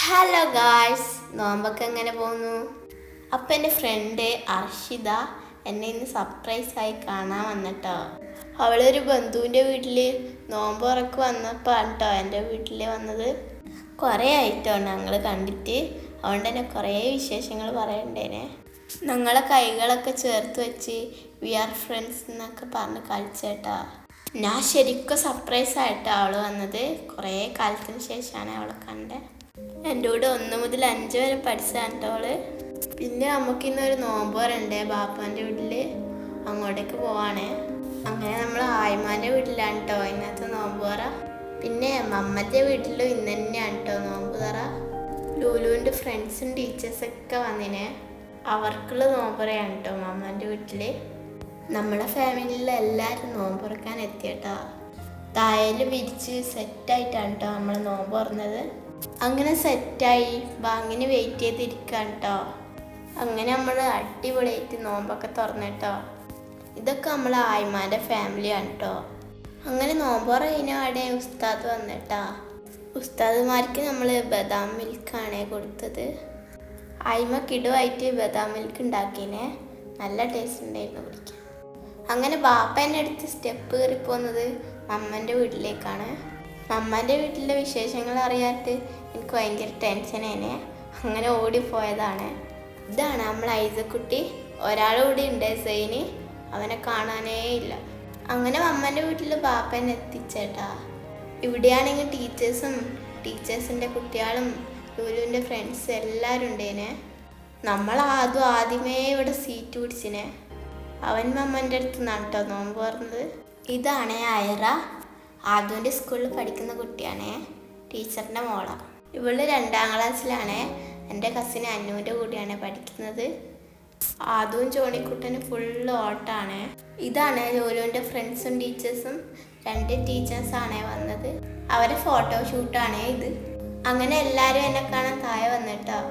Hello guys, നോമ്പൊക്കെ എങ്ങനെ പോകുന്നു? അപ്പം എൻ്റെ ഫ്രണ്ട് അർഷിത എന്നെ ഇന്ന് സർപ്രൈസായി കാണാൻ വന്നിട്ടോ. അവളൊരു ബന്ധുവിൻ്റെ വീട്ടിൽ നോമ്പ് തുറക്ക് വന്നപ്പോൾ കേട്ടോ എൻ്റെ വീട്ടിൽ വന്നത്. കുറേ ആയിട്ടോ ഞങ്ങൾ കണ്ടിട്ട്, അതുകൊണ്ട് തന്നെ കുറേ വിശേഷങ്ങൾ പറയണ്ടേനെ. ഞങ്ങളെ കൈകളൊക്കെ ചേർത്ത് വെച്ച് വി ആർ ഫ്രണ്ട്സ് എന്നൊക്കെ പറഞ്ഞ് കളിച്ചേട്ടാ. ഞാൻ ശരിക്കും സർപ്രൈസ് ആയിട്ടാണ് അവൾ വന്നത്. കുറേ കാലത്തിന് ശേഷമാണ് അവളെ കണ്ടത്. എൻ്റെ കൂടെ 1 മുതൽ 5 വരെ പഠിച്ചാണ് അവള്. പിന്നെ നമുക്കിന്നൊരു നോമ്പ് പറയണ്ടേ ബാപ്പാൻ്റെ വീട്ടിൽ, അങ്ങോട്ടേക്ക് പോവാണേ. അങ്ങനെ നമ്മൾ ആയിമാൻ്റെ വീട്ടിലാണ് കേട്ടോ ഇന്നത്തെ നോമ്പ് പറ. പിന്നെ മമ്മൻ്റെ വീട്ടിലും ഇന്ന് തന്നെയാണ് കേട്ടോ നോമ്പ് തറ. ലൂലുവിൻ്റെ ഫ്രണ്ട്സും ടീച്ചേഴ്സൊക്കെ വന്നിനെ. അവർക്കുള്ള നോമ്പ് പറയാണ് കേട്ടോ മമ്മൻ്റെ വീട്ടിൽ. നമ്മളെ ഫാമിലിയിലെ എല്ലാവരും നോമ്പ് തുറക്കാൻ എത്തിയേട്ടാ. തായൽ വിരിച്ച് സെറ്റായിട്ടാണ് കേട്ടോ നമ്മൾ നോമ്പ് തുറന്നത്. അങ്ങനെ സെറ്റായി ബാങ്കിന് വെയിറ്റ് ചെയ്തിരിക്കുകയാണ് കേട്ടോ. അങ്ങനെ നമ്മൾ അടിപൊളിയായിട്ട് നോമ്പൊക്കെ തുറന്നിട്ടോ. ഇതൊക്കെ നമ്മൾ ആയിമാൻ്റെ ഫാമിലിയാണ് കേട്ടോ. അങ്ങനെ നോമ്പ് കഴിഞ്ഞാടെ ഉസ്താദ് വന്നിട്ടാ. ഉസ്താദുമാർക്ക് നമ്മൾ ബദാം മിൽക്കാണ് കൊടുത്തത്. ആയിമ കിടുവായിട്ട് ബദാം മിൽക്ക് ഉണ്ടാക്കിനെ. നല്ല ടേസ്റ്റ് ഉണ്ടായിരുന്നു കുടിക്കാൻ. അങ്ങനെ ബാപ്പ എന്നെ അടുത്ത് സ്റ്റെപ്പ് കയറിപ്പോകുന്നത് മമ്മൻ്റെ വീട്ടിലേക്കാണ്. മമ്മൻ്റെ വീട്ടിലെ വിശേഷങ്ങൾ അറിയാട്ട് എനിക്ക് ഭയങ്കര ടെൻഷനേനെ. അങ്ങനെ ഓടിപ്പോയതാണ്. ഇതാണ് നമ്മൾ ഐസക്കുട്ടി. ഒരാളുകൂടി ഉണ്ട് സൈന്, അവനെ കാണാനേ ഇല്ല. അങ്ങനെ മമ്മൻ്റെ വീട്ടിൽ ബാപ്പ എന്നെ എത്തിച്ചേട്ടാ. ഇവിടെയാണെങ്കിൽ ടീച്ചേഴ്സും ടീച്ചേഴ്സിൻ്റെ കുട്ടികളും ലൂലുവിൻ്റെ ഫ്രണ്ട്സ് എല്ലാവരും ഉണ്ടേനെ. നമ്മൾ ആദ്യമേ ഇവിടെ സീറ്റ് പിടിച്ചിനെ. അവൻ മമ്മൻ്റെ അടുത്ത് നിന്നാണ് കേട്ടോ നോമ്പ് പറഞ്ഞത്. ഇതാണ് അയറ, ആദുവിൻ്റെ സ്കൂളിൽ പഠിക്കുന്ന കുട്ടിയാണേ, ടീച്ചറിൻ്റെ മോളാണ്. ഇവള് 2ാം ക്ലാസ്സിലാണ്. എൻ്റെ കസിൻ അന്നുവിൻ്റെ കൂടെയാണ് പഠിക്കുന്നത്. ആദുവും ചോണിക്കുട്ടനും ഫുള്ള് ഓട്ടാണ്. ഇതാണ് ലൂലുവിൻ്റെ ഫ്രണ്ട്സും ടീച്ചേഴ്സും. 2 ടീച്ചേഴ്സാണ് വന്നത്. അവരെ ഫോട്ടോഷൂട്ടാണ് ഇത്. അങ്ങനെ എല്ലാവരും എന്നെ കാണാൻ താഴെ വന്നിട്ടോ.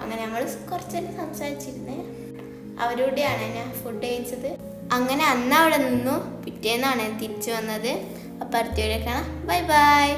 അങ്ങനെ നമ്മൾ കുറച്ചേരം സംസാരിച്ചിരുന്നേ. അവരോടെയാണ് ഞാൻ ഫുഡ് കഴിച്ചത്. അങ്ങനെ അന്ന് അവിടെ നിന്നു. പിറ്റേന്നാണ് തിരിച്ചു വന്നത്. അപ്പോൾ അടുത്ത വീഡിയോ കാണാം. Bye bye.